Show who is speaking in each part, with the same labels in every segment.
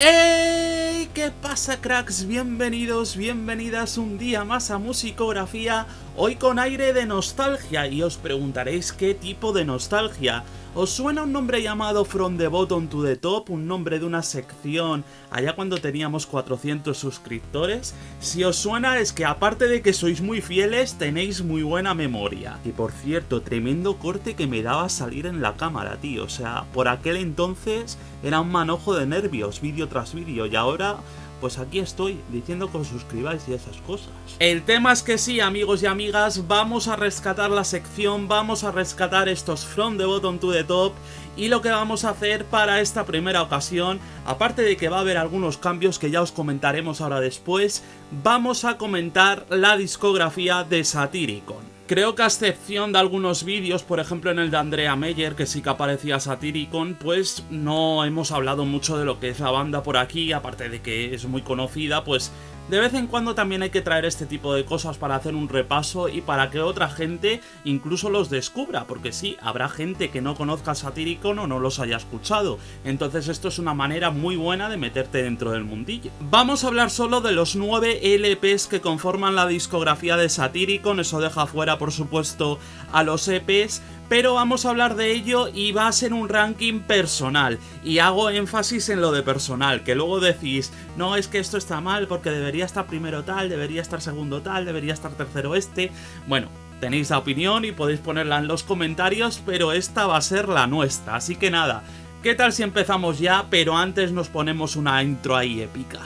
Speaker 1: ¡Hey! ¿Qué pasa, cracks? Bienvenidos, bienvenidas un día más a Musicografía, hoy con aire de nostalgia, y os preguntaréis qué tipo de nostalgia. ¿Os suena un nombre llamado From the Bottom to the Top? ¿Un nombre de una sección allá cuando teníamos 400 suscriptores? Si os suena es que aparte de que sois muy fieles, tenéis muy buena memoria. Y por cierto, tremendo corte que me daba salir en la cámara, tío. O sea, por aquel entonces era un manojo de nervios, vídeo tras vídeo, y ahora pues aquí estoy, diciendo que os suscribáis y esas cosas. El tema es que sí, amigos y amigas, vamos a rescatar la sección, vamos a rescatar estos From the Bottom to the Top, y lo que vamos a hacer para esta primera ocasión, aparte de que va a haber algunos cambios que ya os comentaremos ahora después, vamos a comentar la discografía de Satyricon. Creo que a excepción de algunos vídeos, por ejemplo en el de Andrea Meyer, que sí que aparecía Satyricon, pues no hemos hablado mucho de lo que es la banda por aquí, aparte de que es muy conocida, pues de vez en cuando también hay que traer este tipo de cosas para hacer un repaso y para que otra gente incluso los descubra, porque sí, habrá gente que no conozca Satyricon o no los haya escuchado, entonces esto es una manera muy buena de meterte dentro del mundillo. Vamos a hablar solo de los 9 LPs que conforman la discografía de Satyricon, eso deja fuera por supuesto a los EPs, pero vamos a hablar de ello y va a ser un ranking personal, y hago énfasis en lo de personal, que luego decís, no, es que esto está mal porque debería estar primero tal, debería estar segundo tal, debería estar tercero este. Bueno, tenéis la opinión y podéis ponerla en los comentarios, pero esta va a ser la nuestra, así que nada, ¿qué tal si empezamos ya? Pero antes nos ponemos una intro ahí épica.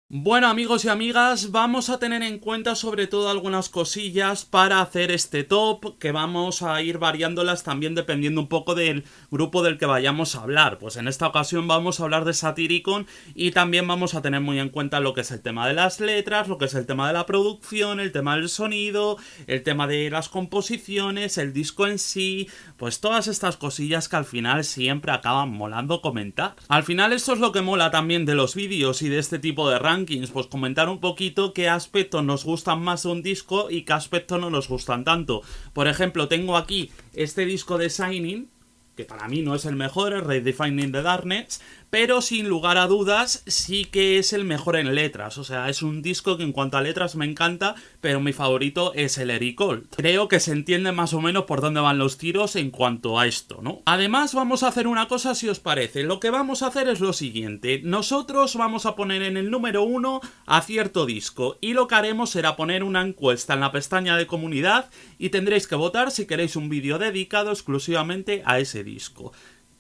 Speaker 1: Bueno, amigos y amigas, vamos a tener en cuenta sobre todo algunas cosillas para hacer este top, que vamos a ir variándolas también dependiendo un poco del grupo del que vayamos a hablar. Pues en esta ocasión vamos a hablar de Satyricon y también vamos a tener muy en cuenta lo que es el tema de las letras, lo que es el tema de la producción, el tema del sonido, el tema de las composiciones, el disco en sí, pues todas estas cosillas que al final siempre acaban molando comentar. Al final esto es lo que mola también de los vídeos y de este tipo de rankings, pues comentar un poquito qué aspectos nos gustan más de un disco y qué aspectos no nos gustan tanto. Por ejemplo, tengo aquí este disco de Shining, que para mí no es el mejor, el Redefining the Darkness, pero sin lugar a dudas sí que es el mejor en letras. O sea, es un disco que en cuanto a letras me encanta, pero mi favorito es el Eric Old. Creo que se entiende más o menos por dónde van los tiros en cuanto a esto, ¿no? Además vamos a hacer una cosa, si os parece. Lo que vamos a hacer es lo siguiente. Nosotros vamos a poner en el número 1 a cierto disco, y lo que haremos será poner una encuesta en la pestaña de comunidad y tendréis que votar si queréis un vídeo dedicado exclusivamente a ese disco.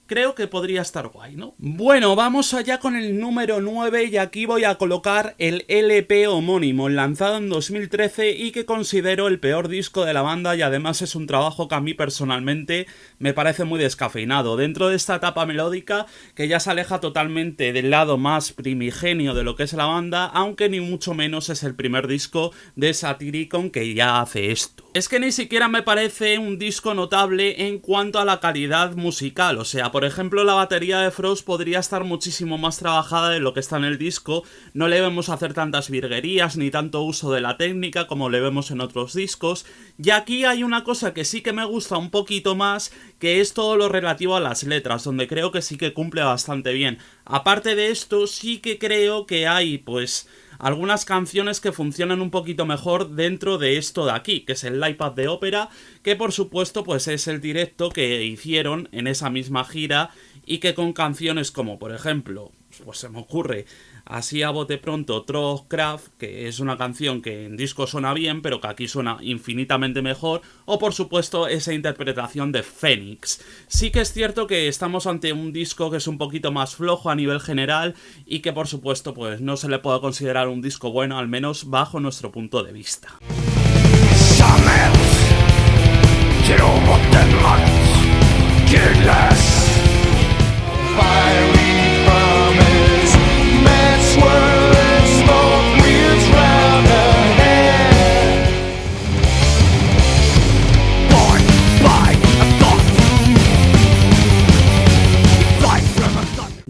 Speaker 1: Creo que podría estar guay, ¿no? Bueno, vamos allá con el número 9, y aquí voy a colocar el LP homónimo, lanzado en 2013 y que considero el peor disco de la banda, y además es un trabajo que a mí personalmente me parece muy descafeinado. Dentro de esta etapa melódica que ya se aleja totalmente del lado más primigenio de lo que es la banda, aunque ni mucho menos es el primer disco de Satyricon que ya hace esto. Es que ni siquiera me parece un disco notable en cuanto a la calidad musical, o sea, por ejemplo, la batería de Frost podría estar muchísimo más trabajada de lo que está en el disco, no le vemos hacer tantas virguerías ni tanto uso de la técnica como le vemos en otros discos, y aquí hay una cosa que sí que me gusta un poquito más, que es todo lo relativo a las letras, donde creo que sí que cumple bastante bien. Aparte de esto, sí que creo que hay, pues, algunas canciones que funcionan un poquito mejor dentro de esto de aquí, que es el Live at the Opera, que por supuesto pues es el directo que hicieron en esa misma gira, y que con canciones como por ejemplo, pues se me ocurre así a bote pronto Trollcraft, que es una canción que en disco suena bien pero que aquí suena infinitamente mejor, o por supuesto esa interpretación de Phoenix. Sí que es cierto que estamos ante un disco que es un poquito más flojo a nivel general y que por supuesto pues no se le puede considerar un disco bueno, al menos bajo nuestro punto de vista.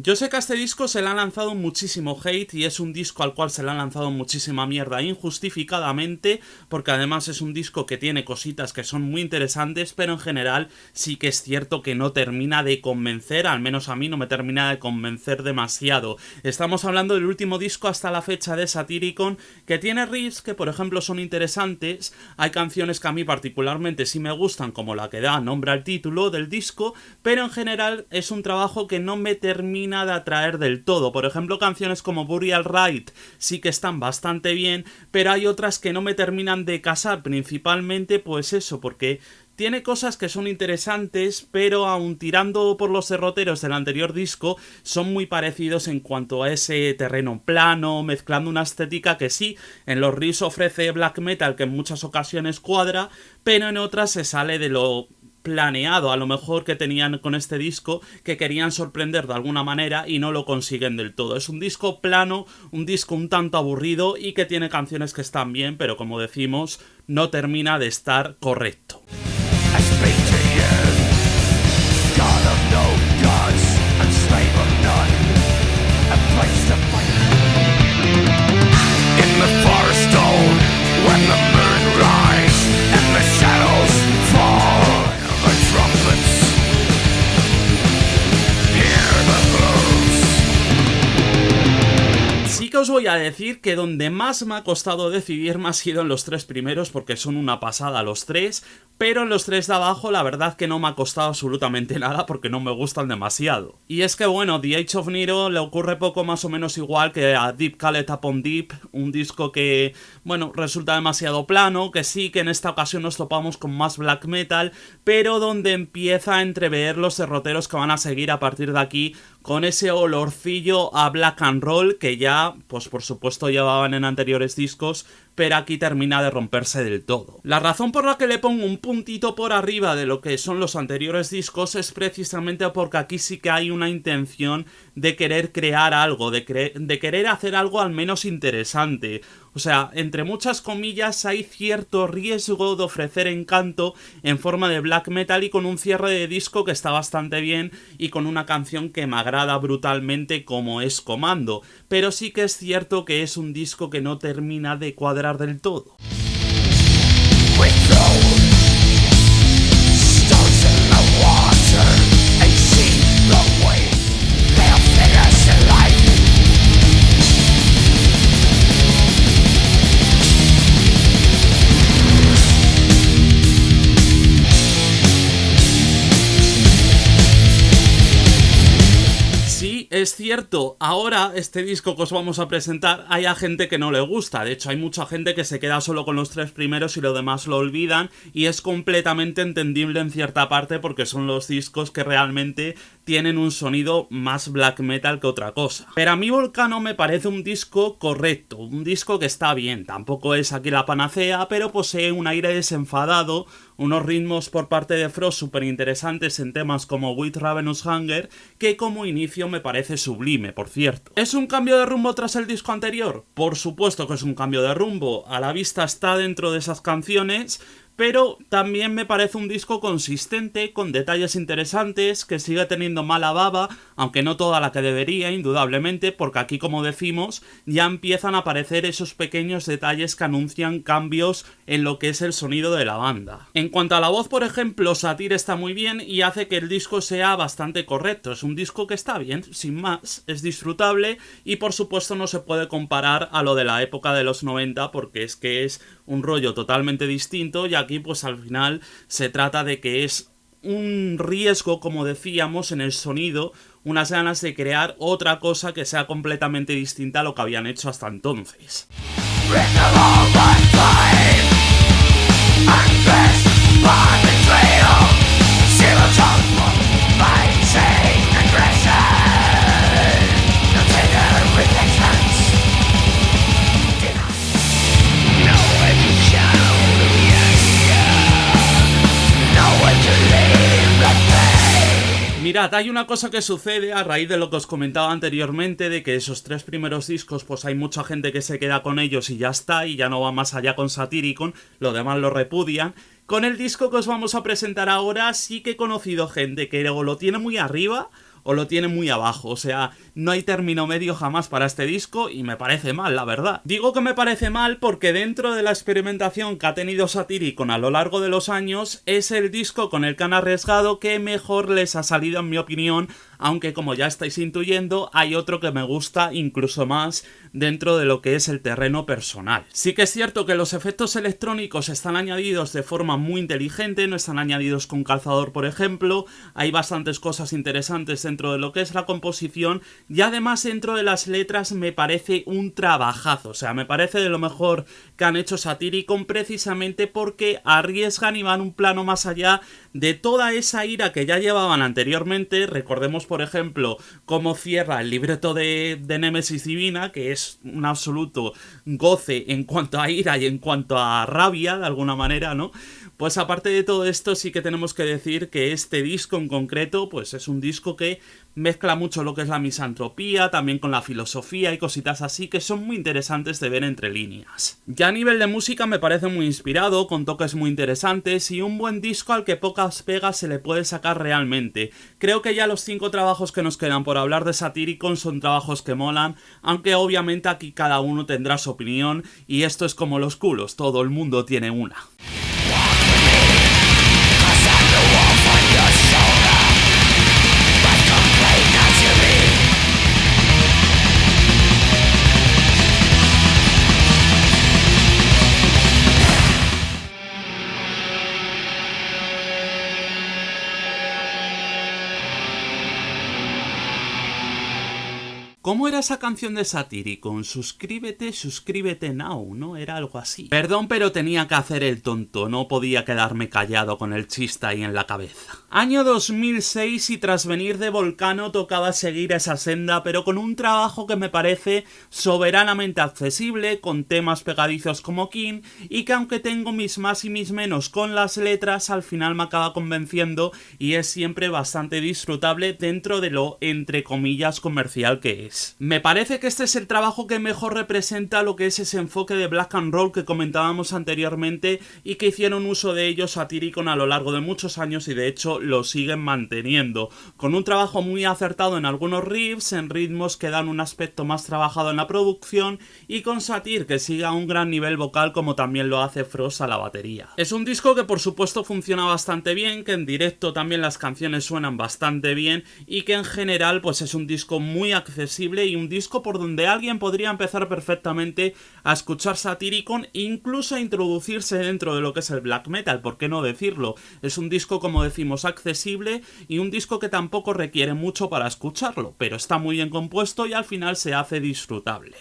Speaker 1: Yo sé que a este disco se le ha lanzado muchísimo hate y es un disco al cual se le ha lanzado muchísima mierda injustificadamente, porque además es un disco que tiene cositas que son muy interesantes, pero en general sí que es cierto que no termina de convencer, al menos a mí no me termina de convencer demasiado. Estamos hablando del último disco hasta la fecha de Satyricon, que tiene riffs que por ejemplo son interesantes, hay canciones que a mí particularmente sí me gustan, como la que da nombre al título del disco, pero en general es un trabajo que no me termina de atraer del todo. Por ejemplo, canciones como Burial Rite sí que están bastante bien, pero hay otras que no me terminan de casar, principalmente pues eso, porque tiene cosas que son interesantes, pero aun tirando por los derroteros del anterior disco, son muy parecidos en cuanto a ese terreno plano, mezclando una estética que sí, en los riffs ofrece black metal que en muchas ocasiones cuadra, pero en otras se sale de lo planeado a lo mejor que tenían con este disco, que querían sorprender de alguna manera y no lo consiguen del todo. Es un disco plano, un disco un tanto aburrido y que tiene canciones que están bien, pero como decimos, no termina de estar correcto. Sí que os voy a decir que donde más me ha costado decidirme ha sido en los tres primeros, porque son una pasada los tres, pero en los tres de abajo la verdad que no me ha costado absolutamente nada porque no me gustan demasiado. Y es que bueno, The Age of Nero le ocurre poco más o menos igual que a Deep Called Upon Deep, un disco que, bueno, resulta demasiado plano, que sí que en esta ocasión nos topamos con más black metal, pero donde empieza a entrever los derroteros que van a seguir a partir de aquí, con ese olorcillo a black and roll que ya, pues por supuesto llevaban en anteriores discos, pero aquí termina de romperse del todo. La razón por la que le pongo un puntito por arriba de lo que son los anteriores discos es precisamente porque aquí sí que hay una intención de querer crear algo, de querer hacer algo al menos interesante. O sea, entre muchas comillas hay cierto riesgo de ofrecer encanto en forma de black metal y con un cierre de disco que está bastante bien y con una canción que me agrada brutalmente como es Comando. Pero sí que es cierto que es un disco que no termina de cuadrar del todo. Es cierto, ahora este disco que os vamos a presentar hay a gente que no le gusta, de hecho hay mucha gente que se queda solo con los tres primeros y lo demás lo olvidan, y es completamente entendible en cierta parte porque son los discos que realmente tienen un sonido más black metal que otra cosa. Pero a mí Volcano me parece un disco correcto, un disco que está bien, tampoco es aquí la panacea, pero posee un aire desenfadado, unos ritmos por parte de Frost súper interesantes en temas como With Ravenous Hunger, que como inicio me parece sublime, por cierto. ¿Es un cambio de rumbo tras el disco anterior? Por supuesto que es un cambio de rumbo, a la vista está dentro de esas canciones, pero también me parece un disco consistente, con detalles interesantes, que sigue teniendo mala baba, aunque no toda la que debería, indudablemente, porque aquí, como decimos, ya empiezan a aparecer esos pequeños detalles que anuncian cambios en lo que es el sonido de la banda. En cuanto a la voz, por ejemplo, Satyr está muy bien y hace que el disco sea bastante correcto. Es un disco que está bien, sin más, es disfrutable y por supuesto no se puede comparar a lo de la época de los 90 porque es que es un rollo totalmente distinto y aquí pues al final se trata de que es un riesgo, como decíamos, en el sonido, unas ganas de crear otra cosa que sea completamente distinta a lo que habían hecho hasta entonces. Mirad, hay una cosa que sucede a raíz de lo que os comentaba anteriormente, de que esos tres primeros discos, pues hay mucha gente que se queda con ellos y ya está, y ya no va más allá con Satyricon, lo demás lo repudian. Con el disco que os vamos a presentar ahora sí que he conocido gente que o lo tiene muy arriba o lo tiene muy abajo. O sea, no hay término medio jamás para este disco y me parece mal, la verdad. Digo que me parece mal porque dentro de la experimentación que ha tenido Satyricon a lo largo de los años, es el disco con el que han arriesgado que mejor les ha salido, en mi opinión, aunque como ya estáis intuyendo, hay otro que me gusta incluso más dentro de lo que es el terreno personal. Sí que es cierto que los efectos electrónicos están añadidos de forma muy inteligente, no están añadidos con calzador, por ejemplo, hay bastantes cosas interesantes dentro de lo que es la composición y además dentro de las letras me parece un trabajazo, o sea, me parece de lo mejor que han hecho Satyricon precisamente porque arriesgan y van un plano más allá de toda esa ira que ya llevaban anteriormente. Recordemos, por ejemplo, cómo cierra el libreto de Némesis Divina, que es un absoluto goce en cuanto a ira y en cuanto a rabia, de alguna manera, ¿no? Pues aparte de todo esto, sí que tenemos que decir que este disco en concreto, pues es un disco que mezcla mucho lo que es la misantropía, también con la filosofía y cositas así que son muy interesantes de ver entre líneas. Ya a nivel de música me parece muy inspirado, con toques muy interesantes y un buen disco al que pocas pegas se le puede sacar realmente. Creo que ya los 5 trabajos que nos quedan por hablar de Satyricon son trabajos que molan, aunque obviamente aquí cada uno tendrá su opinión y esto es como los culos, todo el mundo tiene una. ¿Cómo era esa canción de Satyricon? Suscríbete, suscríbete now, ¿no? Era algo así. Perdón, pero tenía que hacer el tonto, no podía quedarme callado con el chiste ahí en la cabeza. Año 2006 y tras venir de Volcano tocaba seguir esa senda, pero con un trabajo que me parece soberanamente accesible, con temas pegadizos como King, y que aunque tengo mis más y mis menos con las letras, al final me acaba convenciendo y es siempre bastante disfrutable dentro de lo, entre comillas, comercial que es. Me parece que este es el trabajo que mejor representa lo que es ese enfoque de black and roll que comentábamos anteriormente y que hicieron uso de ellos Satyricon a lo largo de muchos años y de hecho lo siguen manteniendo, con un trabajo muy acertado en algunos riffs, en ritmos que dan un aspecto más trabajado en la producción y con Satyr que sigue a un gran nivel vocal como también lo hace Frost a la batería. Es un disco que por supuesto funciona bastante bien, que en directo también las canciones suenan bastante bien y que en general pues es un disco muy accesible y un disco por donde alguien podría empezar perfectamente a escuchar Satyricon e incluso a introducirse dentro de lo que es el black metal, ¿por qué no decirlo? Es un disco, como decimos, accesible y un disco que tampoco requiere mucho para escucharlo, pero está muy bien compuesto y al final se hace disfrutable.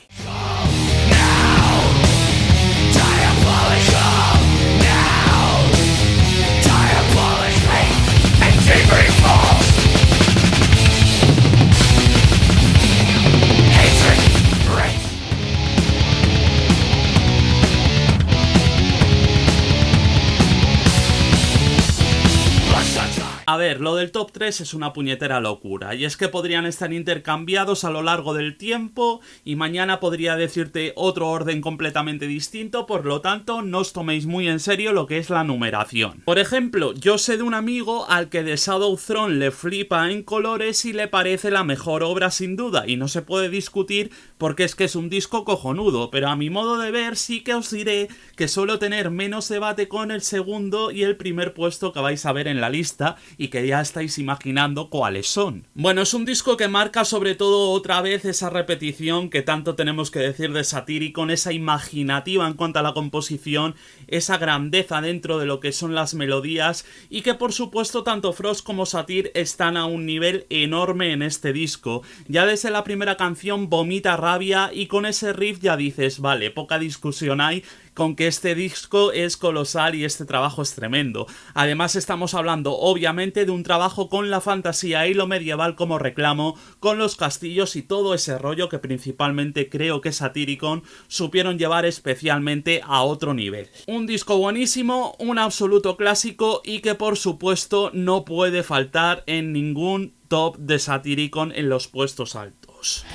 Speaker 1: A ver, lo del top 3 es una puñetera locura, y es que podrían estar intercambiados a lo largo del tiempo, y mañana podría decirte otro orden completamente distinto, por lo tanto no os toméis muy en serio lo que es la numeración. Por ejemplo, yo sé de un amigo al que The Shadow Throne le flipa en colores y le parece la mejor obra sin duda, y no se puede discutir porque es que es un disco cojonudo, pero a mi modo de ver sí que os diré que suelo tener menos debate con el segundo y el primer puesto que vais a ver en la lista, y que ya estáis imaginando cuáles son. Bueno, es un disco que marca sobre todo otra vez esa repetición que tanto tenemos que decir de Satyricon, esa imaginativa en cuanto a la composición, esa grandeza dentro de lo que son las melodías y que por supuesto tanto Frost como Satyr están a un nivel enorme en este disco. Ya desde la primera canción vomita rabia y con ese riff ya dices, vale, poca discusión hay con que este disco es colosal y este trabajo es tremendo. Además estamos hablando obviamente de un trabajo con la fantasía y lo medieval como reclamo, con los castillos y todo ese rollo que principalmente creo que Satyricon supieron llevar especialmente a otro nivel. Un disco buenísimo, un absoluto clásico y que por supuesto no puede faltar en ningún top de Satyricon en los puestos altos.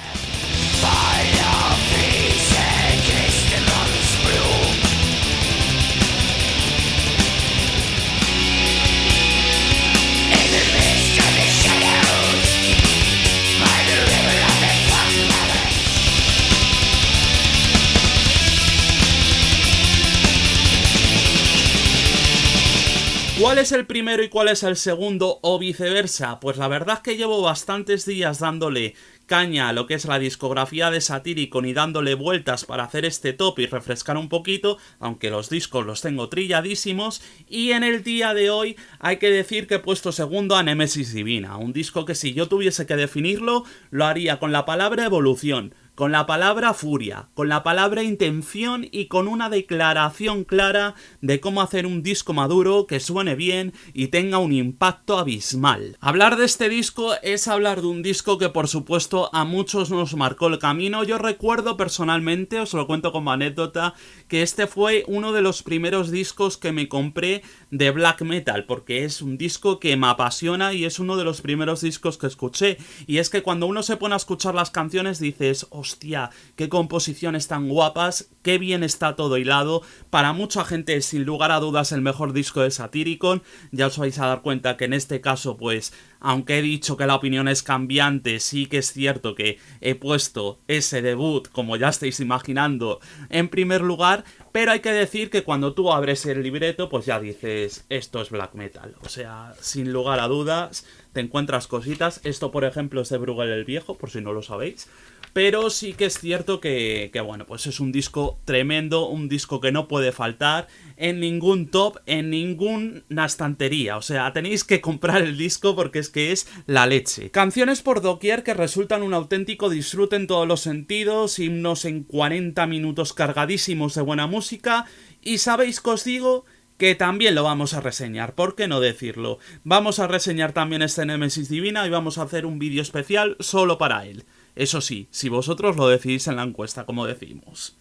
Speaker 1: ¿Cuál es el primero y cuál es el segundo o viceversa? Pues la verdad es que llevo bastantes días dándole caña a lo que es la discografía de Satyricon y dándole vueltas para hacer este top y refrescar un poquito, aunque los discos los tengo trilladísimos, y en el día de hoy hay que decir que he puesto segundo a Nemesis Divina, un disco que si yo tuviese que definirlo, lo haría con la palabra evolución, con la palabra furia, con la palabra intención y con una declaración clara de cómo hacer un disco maduro que suene bien y tenga un impacto abismal. Hablar de este disco es hablar de un disco que por supuesto a muchos nos marcó el camino. Yo recuerdo personalmente, os lo cuento como anécdota, que este fue uno de los primeros discos que me compré de black metal, porque es un disco que me apasiona y es uno de los primeros discos que escuché. Y es que cuando uno se pone a escuchar las canciones dices, hostia, qué composiciones tan guapas, qué bien está todo hilado. Para mucha gente, sin lugar a dudas, el mejor disco de Satyricon. Ya os vais a dar cuenta que en este caso, pues, aunque he dicho que la opinión es cambiante, sí que es cierto que he puesto ese debut, como ya estáis imaginando, en primer lugar, pero hay que decir que cuando tú abres el libreto, pues ya dices, esto es black metal. O sea, sin lugar a dudas, te encuentras cositas. Esto, por ejemplo, es de Bruegel el Viejo, por si no lo sabéis. Pero sí que es cierto que bueno, pues es un disco tremendo, un disco que no puede faltar en ningún top, en ninguna estantería. O sea, tenéis que comprar el disco porque es que es la leche. Canciones por doquier que resultan un auténtico disfrute en todos los sentidos, himnos en 40 minutos cargadísimos de buena música. Y ¿sabéis qué os digo? Que también lo vamos a reseñar, ¿por qué no decirlo? Vamos a reseñar también este Nemesis Divina y vamos a hacer un vídeo especial solo para él. Eso sí, si vosotros lo decidís en la encuesta, como decimos.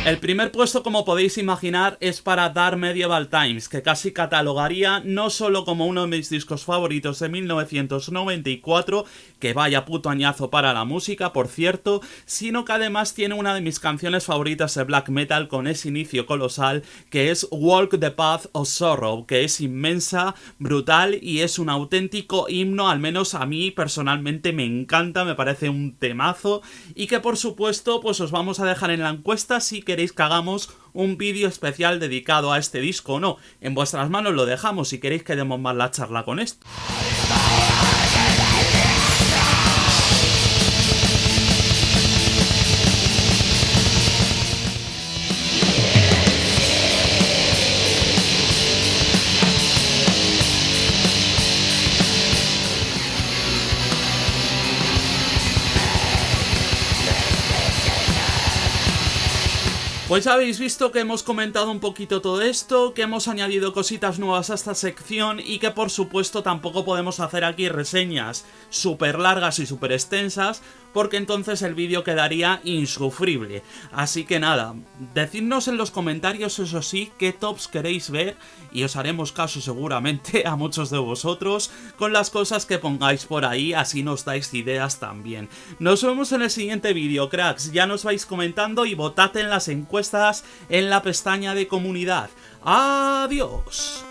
Speaker 1: El primer puesto, como podéis imaginar, es para Dark Medieval Times, que casi catalogaría no solo como uno de mis discos favoritos de 1994, que vaya puto añazo para la música, por cierto, sino que además tiene una de mis canciones favoritas de black metal con ese inicio colosal, que es Walk the Path of Sorrow, que es inmensa, brutal y es un auténtico himno, al menos a mí personalmente me encanta, me parece un temazo, y que por supuesto pues os vamos a dejar en la encuesta si queréis que hagamos un vídeo especial dedicado a este disco o no. En vuestras manos lo dejamos si queréis que demos más la charla con esto. Pues habéis visto que hemos comentado un poquito todo esto, que hemos añadido cositas nuevas a esta sección y que por supuesto tampoco podemos hacer aquí reseñas súper largas y súper extensas porque entonces el vídeo quedaría insufrible. Así que nada, decidnos en los comentarios, eso sí, qué tops queréis ver y os haremos caso seguramente a muchos de vosotros con las cosas que pongáis por ahí, así nos dais ideas también. Nos vemos en el siguiente vídeo, cracks, ya nos vais comentando y votad en las encuestas en la pestaña de comunidad. ¡Adiós!